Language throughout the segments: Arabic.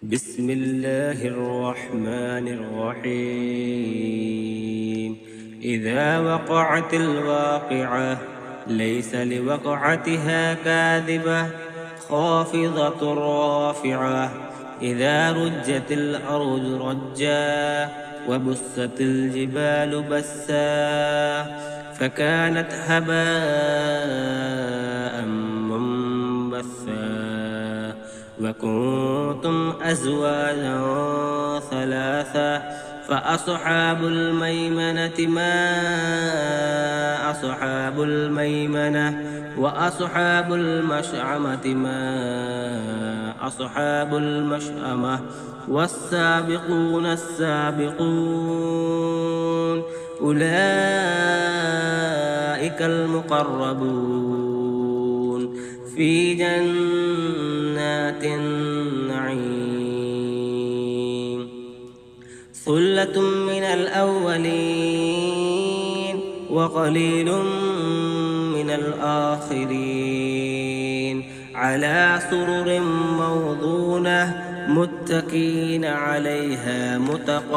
بسم الله الرحمن الرحيم. إذا وقعت الواقعة ليس لوقعتها كاذبة خافضة رافعة. إذا رجت الأرض رجا وبست الجبال بسا فكانت هباء منبثا. وكنتم أزواجا ثلاثة فأصحاب الميمنة ما أصحاب الميمنة وأصحاب المشأمة ما أصحاب المشأمة. والسابقون السابقون أولئك المقربون في جنات النعيم. ثلة من الأولين وقليل من الآخرين. على سرر موضونة متكئين عليها متقابلين.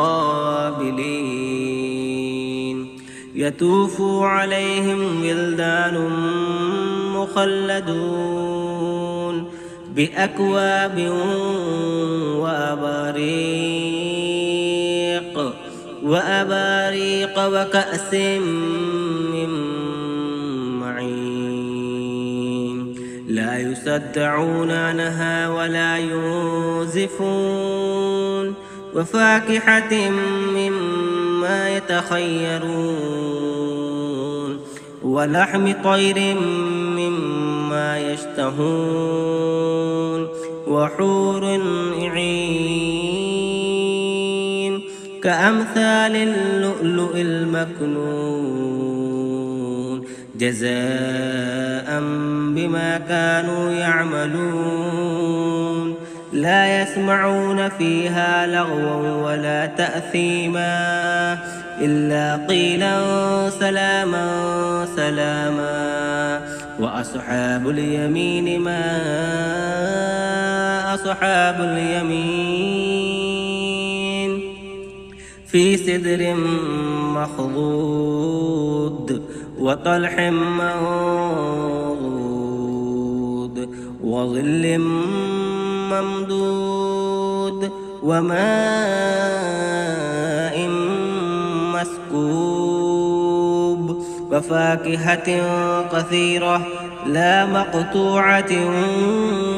يطوف عليهم ولدان مخلدون بأكواب وأباريق وكأس من معين. لا يصدعون عنها ولا ينزفون. وفاكهة مما يتخيرون ولحم طير مما يشتهون. وحور عين كأمثال اللؤلؤ المكنون جزاء بما كانوا يعملون. لا يسمعون فيها لغوا ولا تأثيما إلا قيلا سلاما سلاما. وأصحاب اليمين ما أصحاب اليمين في سدر مخضود وطلح منضود وظل ممدود وماء مسكوب. وفاكهة كثيرة لا مقطوعة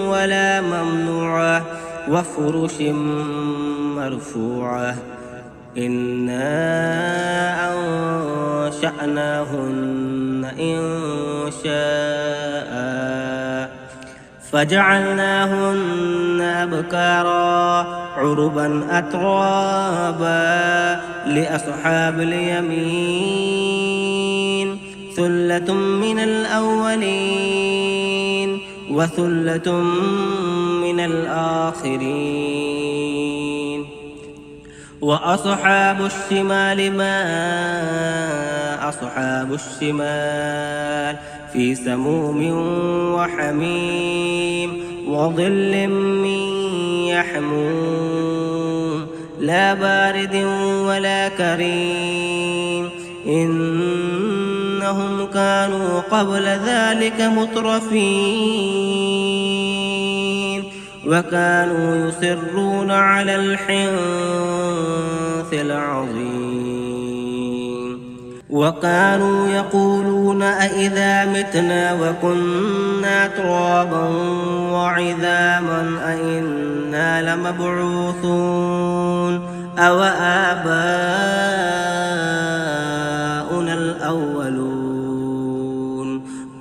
ولا ممنوعة. وفرش مرفوعة. إنا أنشأناهن إنشاء فجعلناهن أبكارا عربا أترابا لأصحاب اليمين. ثلة من الأولين وثلة من الآخرين. وأصحاب الشمال ما أصحاب الشمال في سموم وحميم وظل من يحموم لا بارد ولا كريم. إنهم كانوا قبل ذلك مترفين وكانوا يصرون على الحنث العظيم. وكانوا يقولون أئذا متنا وكنا ترابا وعظاما أئنا لمبعوثون أو آباؤنا الأولون.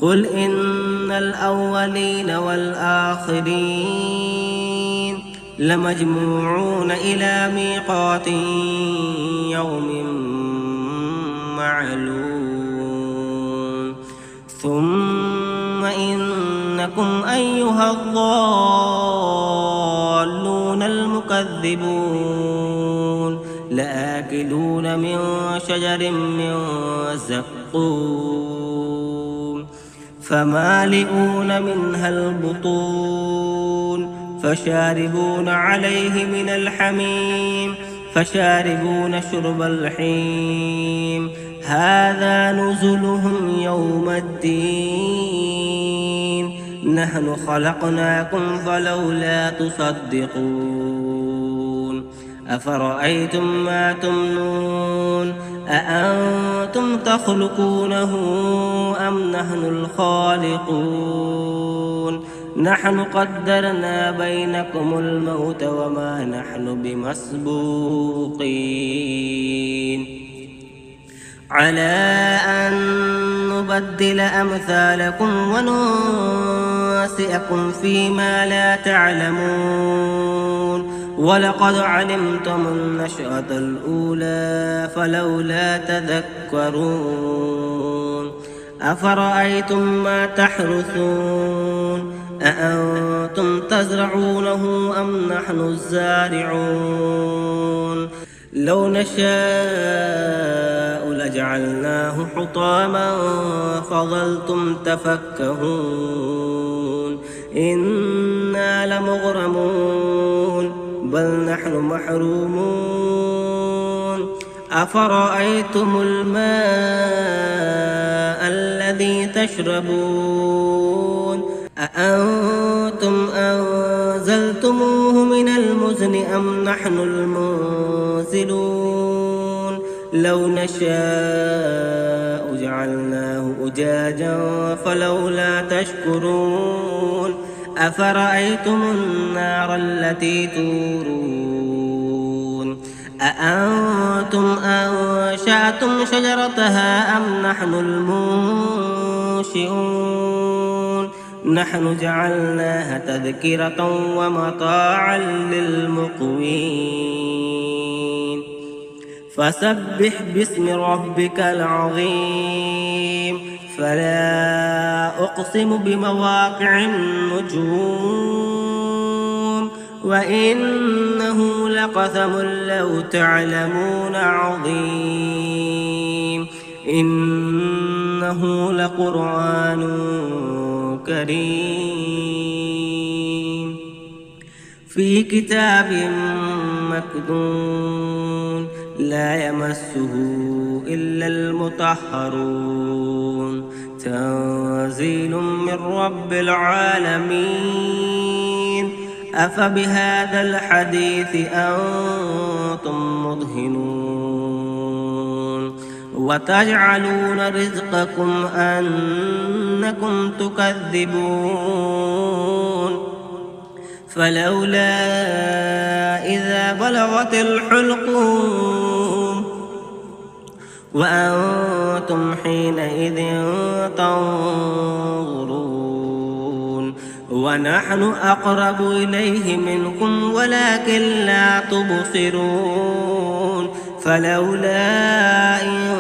قل إن الأولين والآخرين لمجموعون إلى ميقات يوم معلوم. ثم إنكم أيها الضالون المكذبون لآكلون من شجر من زقوم فمالئون منها البطون فشاربون عليه من الحميم فشاربون شرب الحميم هذا نزلهم يوم الدين نحن خلقناكم فلولا تصدقون أفرأيتم ما تمنون أأنتم تخلقونه أم نحن الخالقون نحن قدرنا بينكم الموت وما نحن بمسبوقين على أن نبدل أمثالكم وننسئكم فيما لا تعلمون ولقد علمتم النشأة الأولى فلولا تذكرون أفرأيتم ما تحرثون أأنتم تزرعونه أم نحن الزارعون لو نشاء لجعلناه حطاما فظلتم تفكهون إنا لمغرمون بل نحن محرومون أفرأيتم الماء الذي تشربون أأنتم أنزلتموه من المزن أم نحن المنزلون لو نشاء جعلناه أجاجا فلولا تشكرون أفرأيتم النار التي تورون أأنتم أنشأتم شجرتها أم نحن المنشئون نحن جعلناها تذكرة ومتاعا للمقوين فسبح باسم ربك العظيم فلا أقسم بمواقع النجوم وإنه لقسم لو تعلمون عظيم إنه لقرآن كريم في كتاب مكنون لا يمسه إلا المطهرون تنزيل من رب العالمين أفبهذا الحديث أنتم مدهنون وتجعلون رزقكم أنكم تكذبون فلولا إذا بلغت الحلقوم وأنتم حينئذ تنظرون ونحن أقرب إليه منكم ولكن لا تبصرون فلولا إن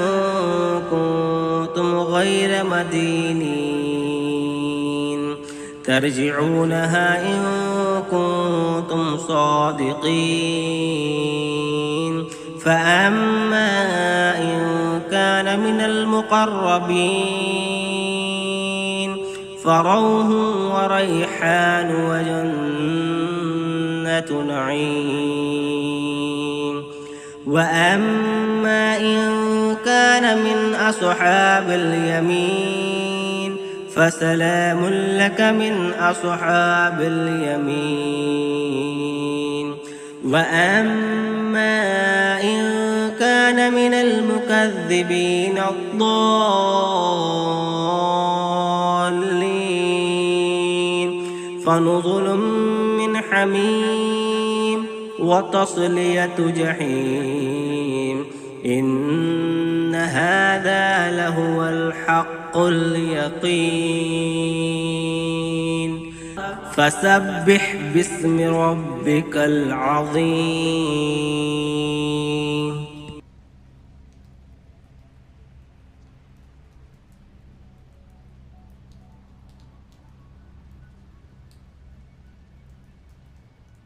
كنتم غير مدينين ترجعونها إن كنتم صادقين فأما إن كان من المقربين فروح وريحان وجنة نعيم وأما إن كان من أصحاب اليمين فسلام لك من أصحاب اليمين وأما إن كان من المكذبين الضالين فنزل من حميم وتصلية جحيم إن هذا لهو الحق اليقين فسبح باسم ربك العظيم